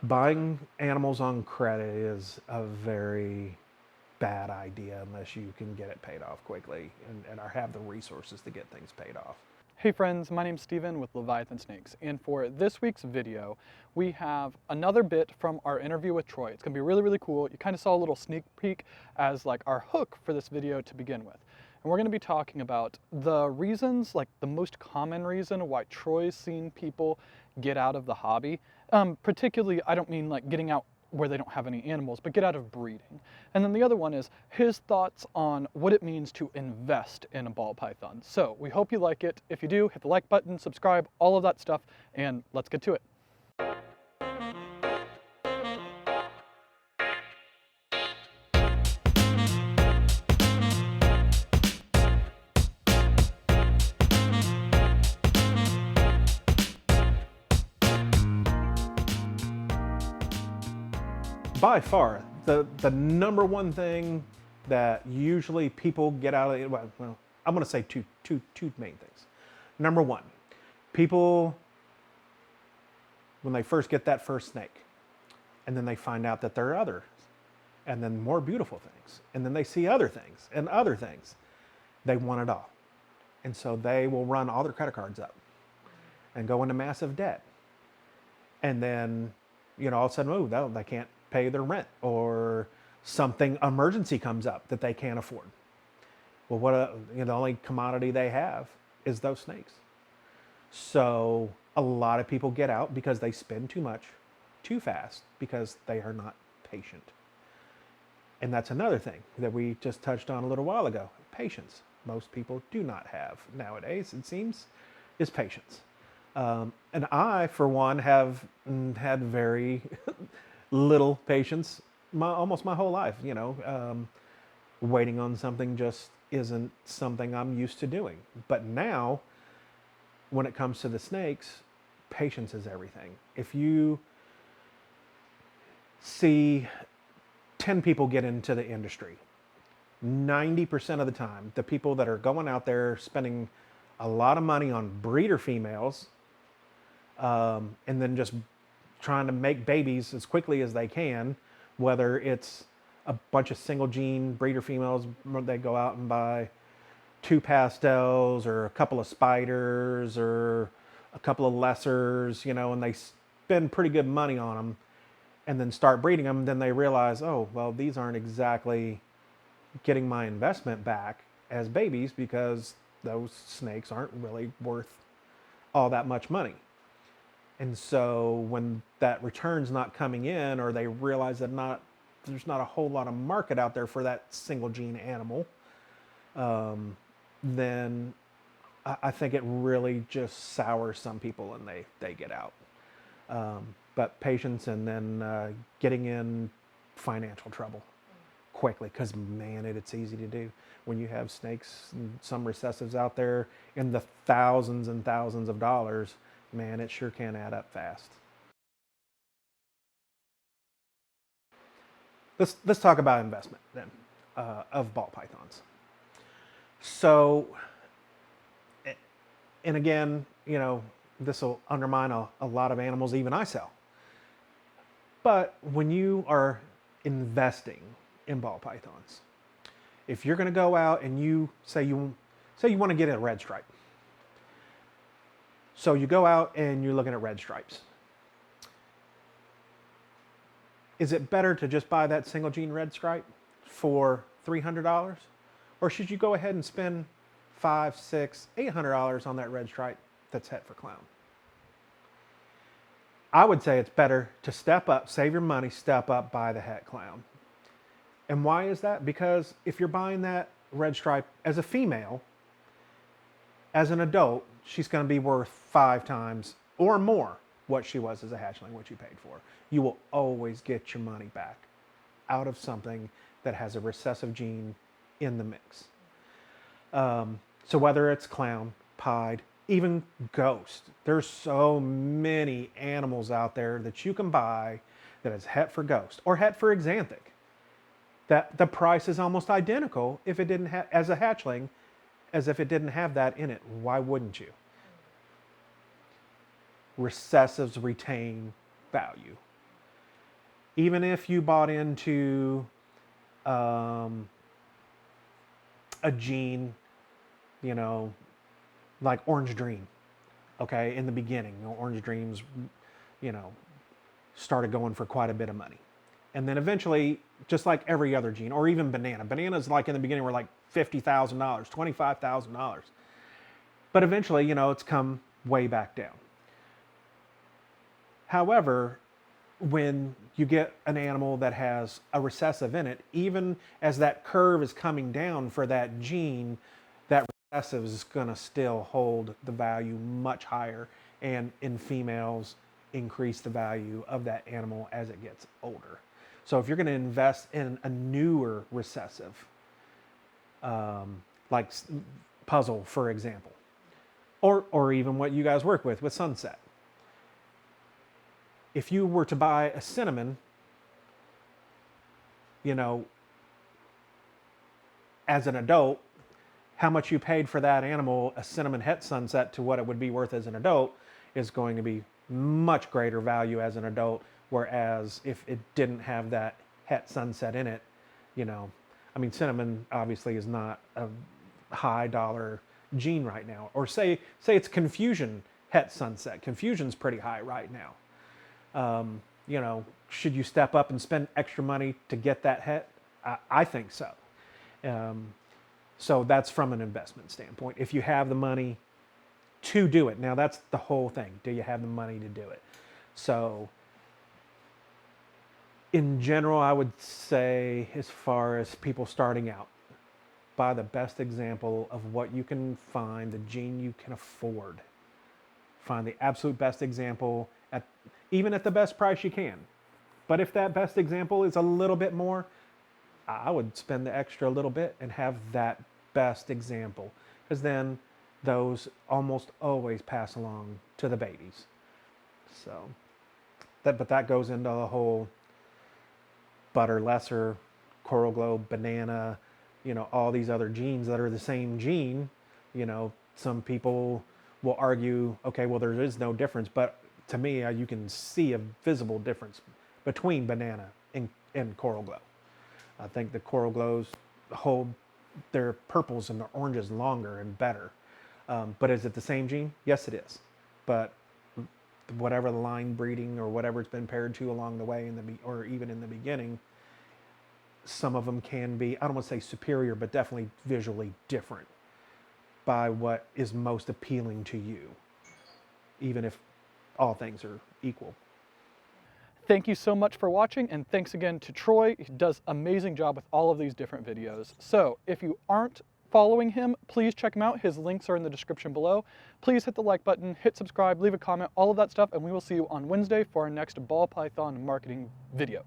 Buying animals on credit is a very bad idea unless you can get it paid off quickly and or have the resources to get things paid off. Hey friends, my name's Steven with Leviathan Snakes, and for this week's video, we have another bit from our interview with Troy. It's gonna be really cool. You kind of saw a little sneak peek as like our hook for this video to begin with. And we're gonna be talking about the reasons, like the most common reason why Troy's seen people get out of the hobby. Particularly, I don't mean like getting out where they don't have any animals, but get out of breeding. And then the other one is his thoughts on what it means to invest in a ball python. So we hope you like it. If you do, hit the like button, subscribe, all of that stuff, and let's get to it. By far, the number one thing that usually people get out of it, well, I'm going to say two main things. Number one, people, when they first get that first snake, and then they find out that there are others, and then more beautiful things, and then they see other things and other things, they want it all. And so they will run all their credit cards up and go into massive debt. And then, all of a sudden, oh, they can't pay their rent, or something emergency comes up that they can't afford. Well, the only commodity they have is those snakes. So a lot of people get out because they spend too much, too fast, because they are not patient. And that's another thing that we just touched on a little while ago. Patience. Most people do not have nowadays, it seems, is patience. And I, for one, have had very little patience almost my whole life. Waiting on something just isn't something I'm used to doing. But now, when it comes to the snakes, patience is everything. If you see 10 people get into the industry, 90% of the time, the people that are going out there spending a lot of money on breeder females, and then just trying to make babies as quickly as they can, whether it's a bunch of single gene breeder females, they go out and buy 2 pastels or a couple of spiders or a couple of lessers, and they spend pretty good money on them and then start breeding them. Then they realize, oh, well, these aren't exactly getting my investment back as babies because those snakes aren't really worth all that much money. And so when that return's not coming in, or they realize that there's not a whole lot of market out there for that single gene animal, then I think it really just sours some people and they get out. But patience, and then getting in financial trouble quickly, because man, it's easy to do when you have snakes and some recessives out there in the thousands and thousands of dollars. Man, it sure can add up fast. Let's talk about investment then, of ball pythons. So, and again, this will undermine a lot of animals even I sell. But when you are investing in ball pythons, if you're going to go out and you say you want to get a red stripe, so you go out and you're looking at red stripes. Is it better to just buy that single gene red stripe for $300? Or should you go ahead and spend $500, $600, $800 on that red stripe that's het for clown? I would say it's better to step up, save your money, step up, buy the het clown. And why is that? Because if you're buying that red stripe as a female, as an adult, she's going to be worth 5 times or more what she was as a hatchling, what you paid for. You will always get your money back out of something that has a recessive gene in the mix. So whether it's clown, pied, even ghost, there's so many animals out there that you can buy that is het for ghost or het for axanthic, that the price is almost identical if it didn't have, as a hatchling, as if it didn't have that in it. Why wouldn't you? Recessives retain value. even if you bought into a gene, you know, like Orange Dream, okay, in the beginning, you know, Orange Dreams, you know, started going for quite a bit of money. And then eventually, just like every other gene, or even bananas like in the beginning were like $50,000, $25,000. But eventually, you know, it's come way back down. However, when you get an animal that has a recessive in it, even as that curve is coming down for that gene, that recessive is going to still hold the value much higher, and in females increase the value of that animal as it gets older. So if you're going to invest in a newer recessive, like Puzzle, for example, or even what you guys work with Sunset. If you were to buy a Cinnamon, you know, as an adult, how much you paid for that animal, a Cinnamon Het Sunset, to what it would be worth as an adult is going to be much greater value as an adult. Whereas if it didn't have that Het Sunset in it, you know, I mean, Cinnamon obviously is not a high dollar gene right now. Or say it's Confusion Het Sunset. Confusion's pretty high right now. You know, should you step up and spend extra money to get that Het? I think so. So that's from an investment standpoint. If you have the money to do it. Now that's the whole thing. Do you have the money to do it? So in general, I would say, as far as people starting out, buy the best example of what you can find, the gene you can afford. Find the absolute best example, even at the best price you can. But if that best example is a little bit more, I would spend the extra little bit and have that best example, because then those almost always pass along to the babies. So but that goes into the whole butter lesser, coral globe, banana, you know, all these other genes that are the same gene. You know, some people will argue, okay, well, there is no difference, but to me, you can see a visible difference between banana and coral glow. I think the coral glows hold their purples and their oranges longer and better. But is it the same gene? Yes, it is. But whatever the line breeding or whatever it's been paired to along the way, or even in the beginning, some of them can be, I don't want to say superior, but definitely visually different by what is most appealing to you, even if all things are equal. Thank you so much for watching, and thanks again to Troy. He does an amazing job with all of these different videos. So if you aren't following him, please check him out. His links are in the description below. Please hit the like button, hit subscribe, leave a comment, all of that stuff, and we will see you on Wednesday for our next ball python marketing video.